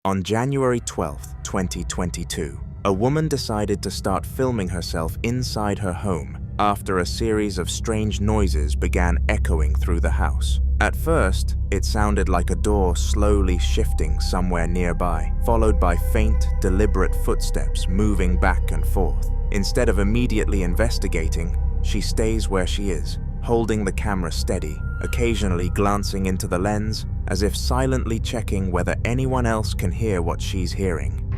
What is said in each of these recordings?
On January 12, 2022, a woman decided to start filming herself inside her home after a series of strange noises began echoing through the house. At first, it sounded like a door slowly shifting somewhere nearby, followed by faint, deliberate footsteps moving back and forth. Instead of immediately investigating, she stays where she is, holding the camera steady, occasionally glancing into the lens as if silently checking whether anyone else can hear what she's hearing.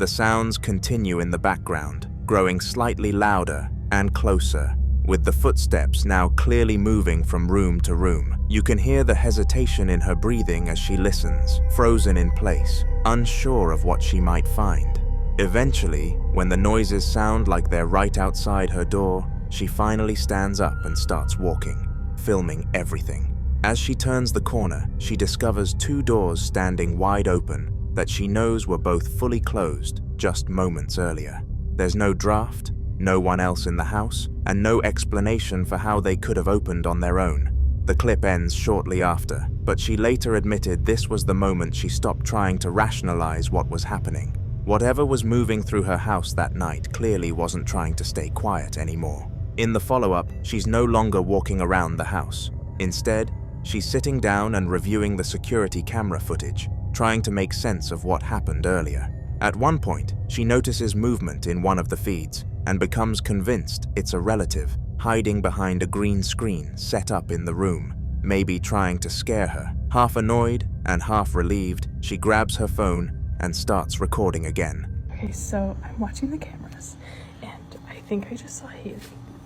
The sounds continue in the background, growing slightly louder and closer, with the footsteps now clearly moving from room to room. You can hear the hesitation in her breathing as she listens, frozen in place, unsure of what she might find. Eventually, when the noises sound like they're right outside her door, she finally stands up and starts walking, filming everything. As she turns the corner, she discovers two doors standing wide open that she knows were both fully closed just moments earlier. There's no draft, no one else in the house, and no explanation for how they could have opened on their own. The clip ends shortly after, but she later admitted this was the moment she stopped trying to rationalize what was happening. Whatever was moving through her house that night clearly wasn't trying to stay quiet anymore. In the follow-up, she's no longer walking around the house. Instead, she's sitting down and reviewing the security camera footage, trying to make sense of what happened earlier. At one point, she notices movement in one of the feeds and becomes convinced it's a relative hiding behind a green screen set up in the room, maybe trying to scare her. Half annoyed and half relieved, she grabs her phone and starts recording again. Okay, so I'm watching the cameras, and I think I just saw Haley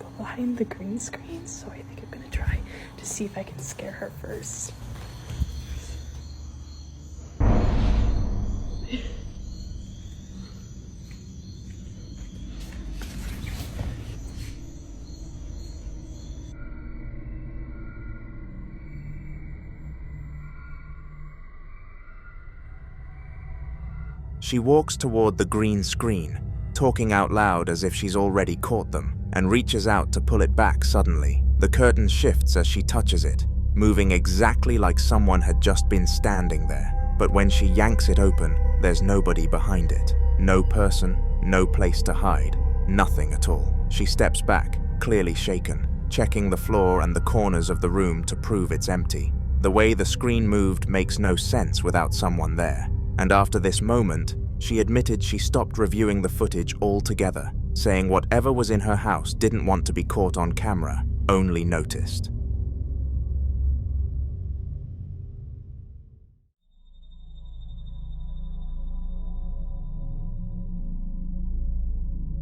go behind the green screen, so I think I'm gonna try to see if I can scare her first. She walks toward the green screen, talking out loud as if she's already caught them, and reaches out to pull it back suddenly. The curtain shifts as she touches it, moving exactly like someone had just been standing there. But when she yanks it open, there's nobody behind it. No person, no place to hide, nothing at all. She steps back, clearly shaken, checking the floor and the corners of the room to prove it's empty. The way the screen moved makes no sense without someone there. And after this moment, she admitted she stopped reviewing the footage altogether, saying whatever was in her house didn't want to be caught on camera, only noticed.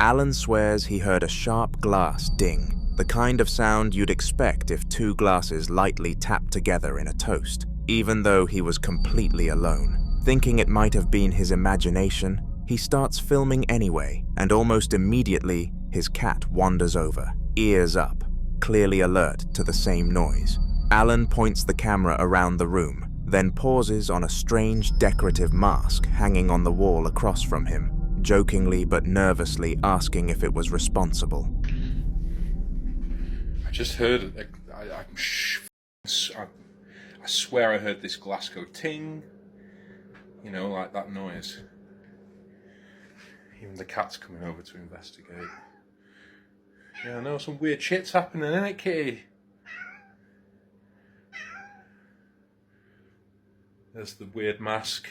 Alan swears he heard a sharp glass ding, the kind of sound you'd expect if two glasses lightly tapped together in a toast, even though he was completely alone. Thinking it might have been his imagination, he starts filming anyway, and almost immediately, his cat wanders over, ears up, clearly alert to the same noise. Alan points the camera around the room, then pauses on a strange decorative mask hanging on the wall across from him, jokingly but nervously asking if it was responsible. I just heard it. I swear I heard this glass go ting. You know, like that noise. Even the cat's coming over to investigate. Yeah, I know, some weird shit's happening, isn't it, Kitty? There's the weird mask.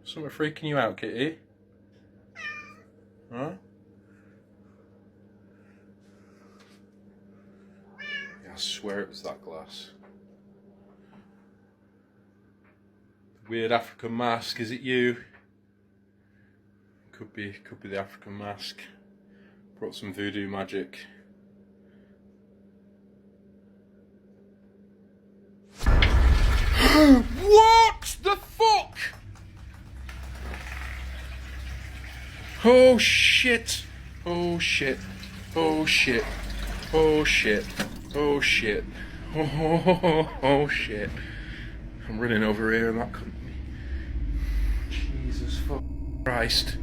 Something freaking you out, Kitty? Huh? Yeah, I swear it was that glass. The weird African mask, is it you? Could be the African mask. Brought some voodoo magic. What the fuck? Oh shit. Oh shit. Oh shit. Oh shit. Oh shit. Oh shit. I'm running over here and that couldn't be. Jesus fuck Christ.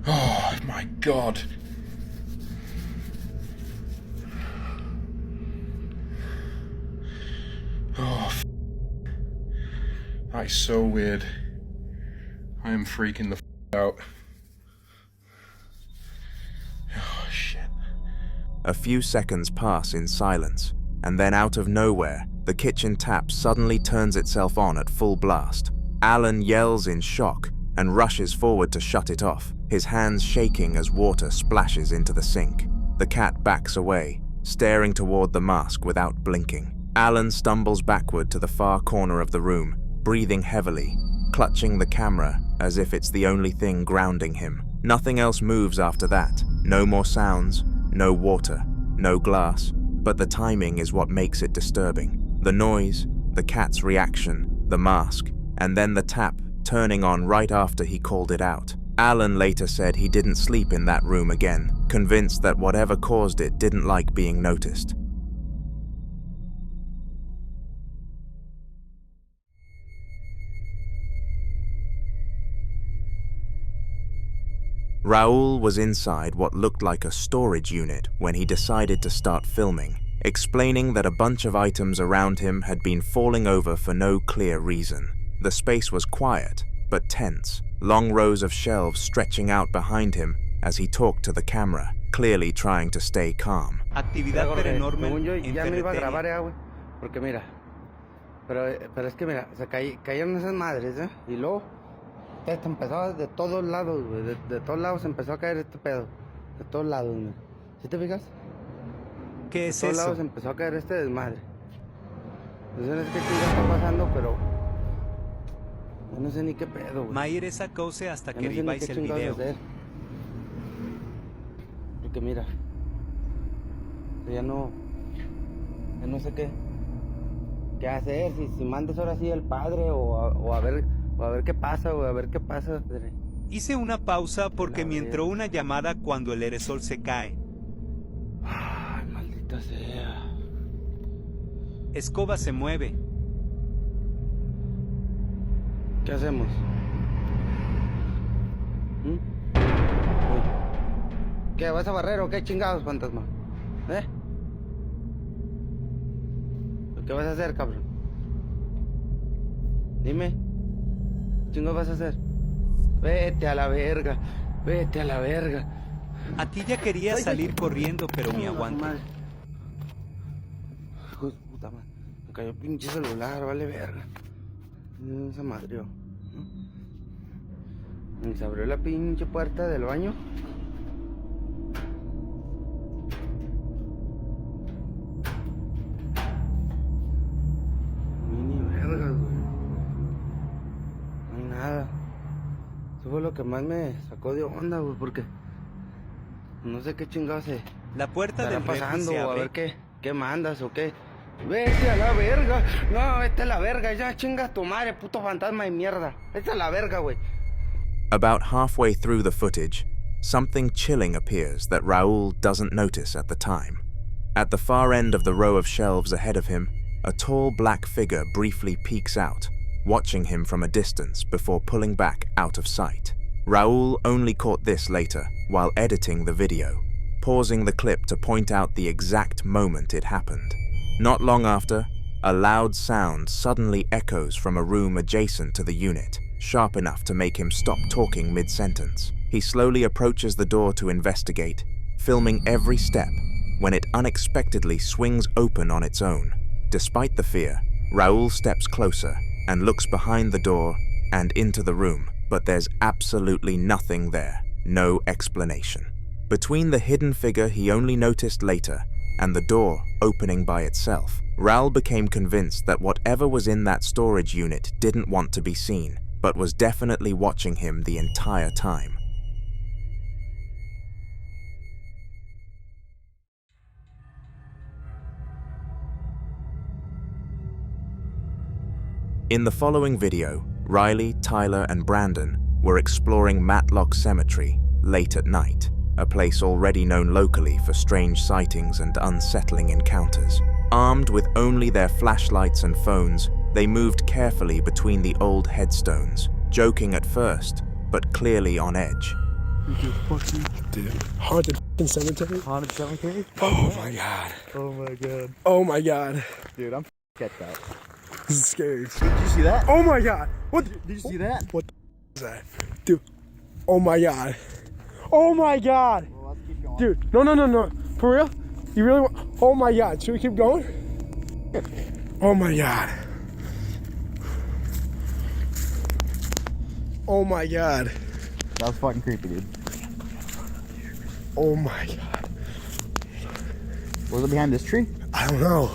Oh my God. Oh, that is so weird. I am freaking the out. Oh shit. A few seconds pass in silence, and then out of nowhere, the kitchen tap suddenly turns itself on at full blast. Alan yells in shock and rushes forward to shut it off, his hands shaking as water splashes into the sink. The cat backs away, staring toward the mask without blinking. Alan stumbles backward to the far corner of the room, breathing heavily, clutching the camera as if it's the only thing grounding him. Nothing else moves after that. No more sounds, no water, no glass, but the timing is what makes it disturbing. The noise, the cat's reaction, the mask, and then the tap turning on right after he called it out. Alan later said he didn't sleep in that room again, convinced that whatever caused it didn't like being noticed. Raul was inside what looked like a storage unit when he decided to start filming, explaining that a bunch of items around him had been falling over for no clear reason. The space was quiet, but tense, long rows of shelves stretching out behind him as he talked to the camera, clearly trying to stay calm. Actividad paranormal Según yo, en ya no iba a grabar, ferretería. güey. Porque mira, pero es que mira, se cayeron esas madres, ¿eh? Y luego, empezó de todos lados, güey. De todos lados empezó a caer este pedo. De todos lados, güey. ¿Sí te fijas? ¿Qué De es todos lados eso? empezó a caer este desmadre. Entonces es que aquí ya está pasando, pero yo no sé ni qué pedo, güey. Maír esa cose hasta Yo que no sé ni viváis qué el chingados video. hacer. Porque mira, ya no sé qué hacer, si mandes ahora sí al padre o a ver qué pasa, o a ver qué pasa. Hice una pausa porque La me entró verga. una llamada cuando el aerosol se cae. Ay, maldita sea. Escoba se mueve. ¿Qué hacemos? Uy. ¿Qué, vas a barrer o qué chingados, fantasma? ¿Qué vas a hacer, cabrón? Dime. ¿Qué chingados vas a hacer? Vete a la verga. Vete a la verga. A ti ya quería salir corriendo, pero me aguanto. Hijo de su puta madre. Me cayó el pinche celular, vale verga. Se madrió. Y se abrió la pinche puerta del baño. Ni vergas, güey. No hay nada. Eso fue lo que más me sacó de onda, güey, porque no sé qué chingados La puerta ¿Estará del refri pasando? se A abre. ver qué mandas o qué. Vete a la verga. No, vete a la verga. Ya chinga tu madre, puto fantasma de mierda. Vete a la verga, güey. About halfway through the footage, something chilling appears that Raoul doesn't notice at the time. At the far end of the row of shelves ahead of him, a tall black figure briefly peeks out, watching him from a distance before pulling back out of sight. Raoul only caught this later while editing the video, pausing the clip to point out the exact moment it happened. Not long after, a loud sound suddenly echoes from a room adjacent to the unit, sharp enough to make him stop talking mid-sentence. He slowly approaches the door to investigate, filming every step, when it unexpectedly swings open on its own. Despite the fear, Raoul steps closer and looks behind the door and into the room, but there's absolutely nothing there, no explanation. Between the hidden figure he only noticed later and the door opening by itself, Raoul became convinced that whatever was in that storage unit didn't want to be seen, but was definitely watching him the entire time. In the following video, Riley, Tyler, and Brandon were exploring Matlock Cemetery late at night, a place already known locally for strange sightings and unsettling encounters. Armed with only their flashlights and phones, they moved carefully between the old headstones, joking at first, but clearly on edge. Dude, haunted cemetery? Haunted cemetery? Oh my god. Oh my god. Oh my god. Dude, I'm at that. This is scary. Did you see that? Oh my god. What? Did you see that? What is that? Dude. Oh my god. Oh my god. Well, let's keep going. Dude, no. For real? You really want? Oh my god. Should we keep going? Oh my god. Oh my god. That was fucking creepy, dude. Oh my god. Was it behind this tree? I don't know.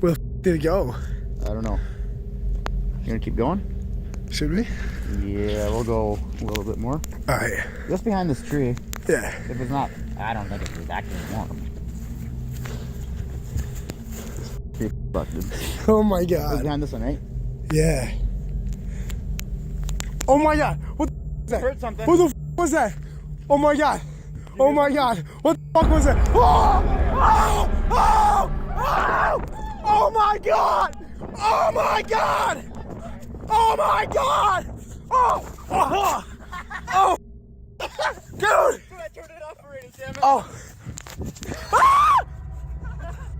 Where the did it go? I don't know. You gonna keep going? Should we? Yeah, we'll go a little bit more. Alright. Just behind this tree. Yeah. If it's not, I don't think it's acting warm. Creepy fuck, dude. Oh my It was god. behind this one, right? Yeah. Oh my god. What the was that? Heard something. What the was that? Oh my god. Oh my god. What the fuck was that? Oh! Oh! Oh! Oh! Oh my god! Oh my god! Oh my god! Oh! Oh! Oh! Dude! I turned it off already, damn it. Oh! Ah!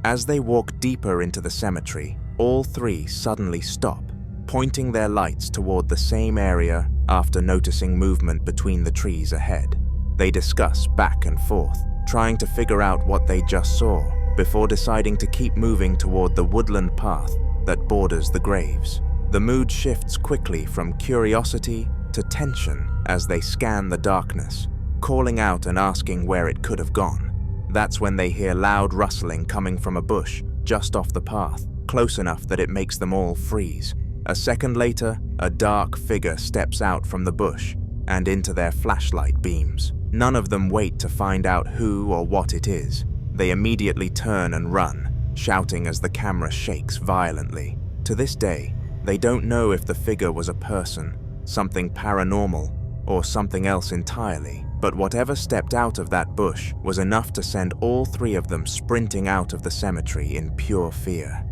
As they walk deeper into the cemetery, all three suddenly stop, pointing their lights toward the same area after noticing movement between the trees ahead. They discuss back and forth, trying to figure out what they just saw, before deciding to keep moving toward the woodland path that borders the graves. The mood shifts quickly from curiosity to tension as they scan the darkness, calling out and asking where it could have gone. That's when they hear loud rustling coming from a bush just off the path, close enough that it makes them all freeze. A second later, a dark figure steps out from the bush and into their flashlight beams. None of them wait to find out who or what it is. They immediately turn and run, shouting as the camera shakes violently. To this day, they don't know if the figure was a person, something paranormal, or something else entirely, but whatever stepped out of that bush was enough to send all three of them sprinting out of the cemetery in pure fear.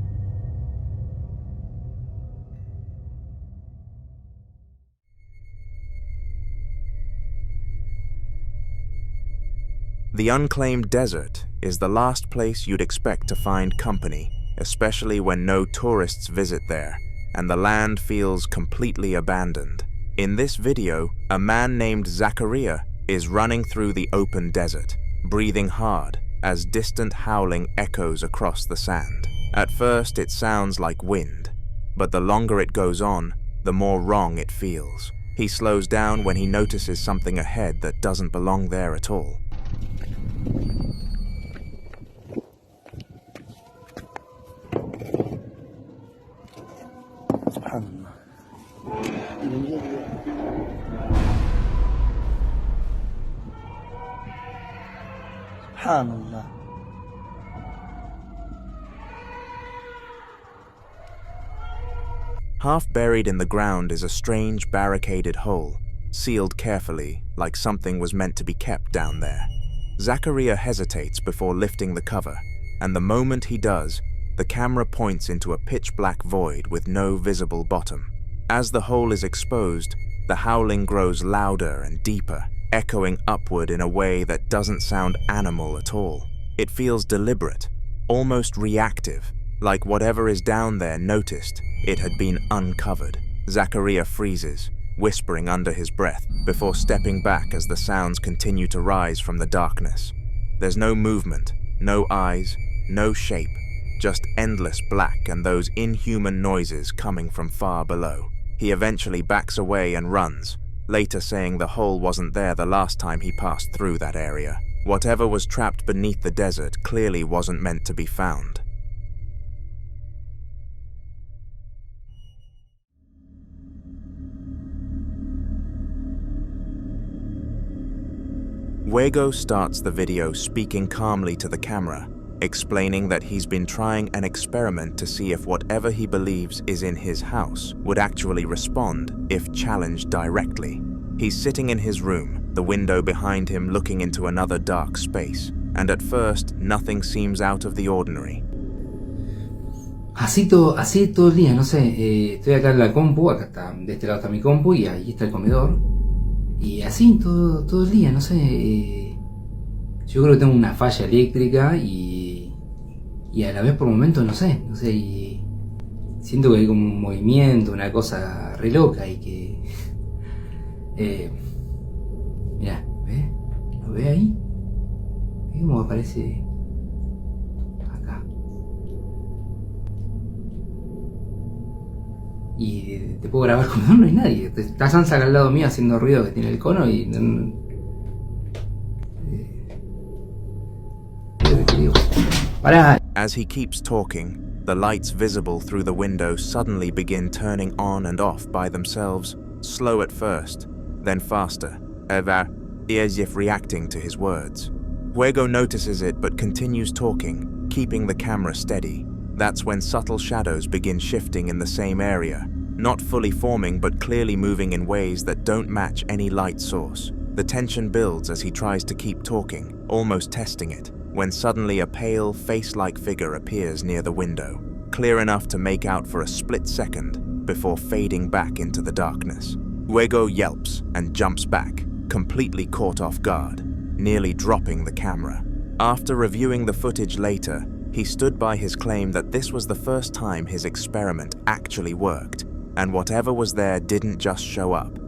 The unclaimed desert is the last place you'd expect to find company, especially when no tourists visit there, and the land feels completely abandoned. In this video, a man named Zachariah is running through the open desert, breathing hard as distant howling echoes across the sand. At first, it sounds like wind, but the longer it goes on, the more wrong it feels. He slows down when he notices something ahead that doesn't belong there at all. Subhanallah. Half buried in the ground is a strange barricaded hole, sealed carefully like something was meant to be kept down there. Zachariah hesitates before lifting the cover, and the moment he does, the camera points into a pitch-black void with no visible bottom. As the hole is exposed, the howling grows louder and deeper, echoing upward in a way that doesn't sound animal at all. It feels deliberate, almost reactive, like whatever is down there noticed it had been uncovered. Zachariah freezes, whispering under his breath, before stepping back as the sounds continue to rise from the darkness. There's no movement, no eyes, no shape, just endless black and those inhuman noises coming from far below. He eventually backs away and runs, later saying the hole wasn't there the last time he passed through that area. Whatever was trapped beneath the desert clearly wasn't meant to be found. Fuego starts the video speaking calmly to the camera, explaining that he's been trying an experiment to see if whatever he believes is in his house would actually respond if challenged directly. He's sitting in his room, the window behind him looking into another dark space, and at first nothing seems out of the ordinary. Así todo el día, no sé, estoy acá en la compu, acá está, de este lado está mi compu y ahí está el comedor. Y así todo el día, no sé, yo creo que tengo una falla eléctrica y a la vez por momentos no sé, y siento que hay como un movimiento, una cosa re loca y que... mirá, ¿ves? ¿Lo ves ahí? ¿Ves cómo aparece acá? Y te puedo grabar como no hay nadie. Está Sansa acá al lado mío haciendo ruido que tiene el cono y... ¡Pará! As he keeps talking, the lights visible through the window suddenly begin turning on and off by themselves, slow at first, then faster, as if reacting to his words. Fuego notices it but continues talking, keeping the camera steady. That's when subtle shadows begin shifting in the same area, not fully forming but clearly moving in ways that don't match any light source. The tension builds as he tries to keep talking, almost testing it, when suddenly a pale, face-like figure appears near the window, clear enough to make out for a split second before fading back into the darkness. Fuego yelps and jumps back, completely caught off guard, nearly dropping the camera. After reviewing the footage later, he stood by his claim that this was the first time his experiment actually worked, and whatever was there didn't just show up,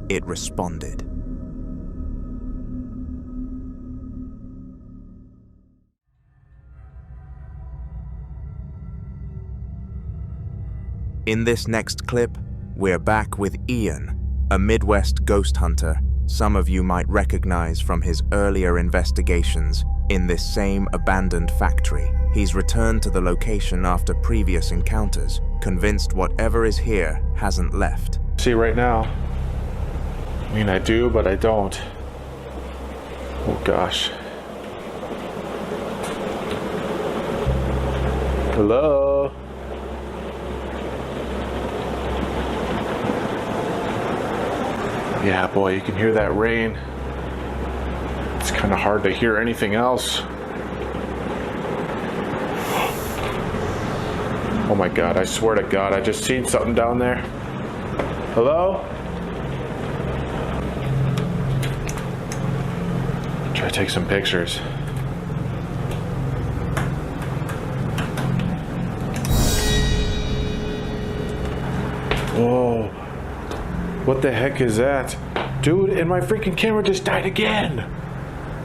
it responded. In this next clip, we're back with Ian, a Midwest ghost hunter some of you might recognize from his earlier investigations in this same abandoned factory. He's returned to the location after previous encounters, convinced whatever is here hasn't left. See right now. I mean, I do, but I don't. Oh gosh. Hello? Yeah, boy, you can hear that rain. It's kind of hard to hear anything else. Oh my God, I swear to God, I just seen something down there. Hello? Try to take some pictures. Whoa. What the heck is that? Dude, and my freaking camera just died again.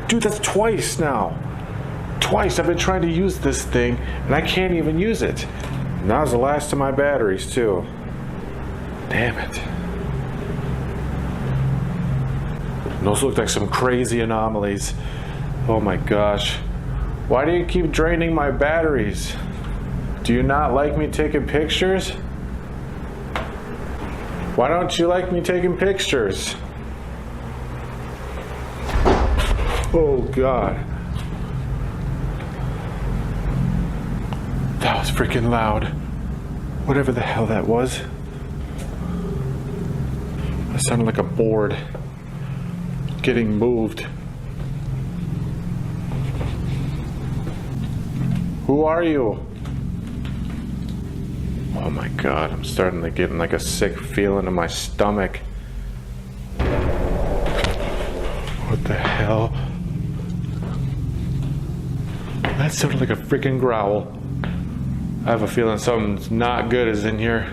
Dude, that's twice now. Twice I've been trying to use this thing and I can't even use it. And that was the last of my batteries too. Damn it. Those look like some crazy anomalies. Oh my gosh. Why do you keep draining my batteries? Do you not like me taking pictures? Why don't you like me taking pictures? Oh God. That was freaking loud. Whatever the hell that was. That sounded like a board getting moved. Who are you? Oh my god, I'm starting to get like a sick feeling in my stomach. What the hell? That sounded like a freaking growl. I have a feeling something's not good is in here.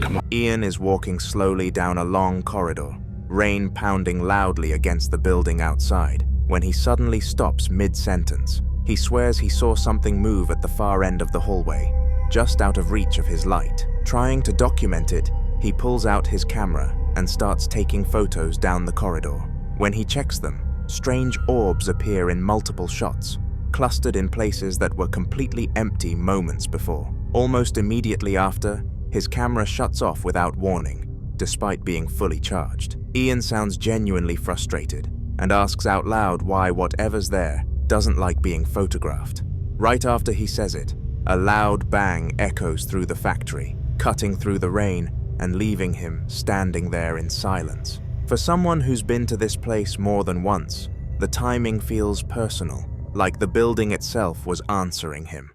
Come on. Ian is walking slowly down a long corridor, rain pounding loudly against the building outside, when he suddenly stops mid-sentence. He swears he saw something move at the far end of the hallway, just out of reach of his light. Trying to document it, he pulls out his camera and starts taking photos down the corridor. When he checks them, strange orbs appear in multiple shots, clustered in places that were completely empty moments before. Almost immediately after, his camera shuts off without warning, despite being fully charged. Ian sounds genuinely frustrated and asks out loud why whatever's there doesn't like being photographed. Right after he says it, a loud bang echoes through the factory, cutting through the rain and leaving him standing there in silence. For someone who's been to this place more than once, the timing feels personal, like the building itself was answering him.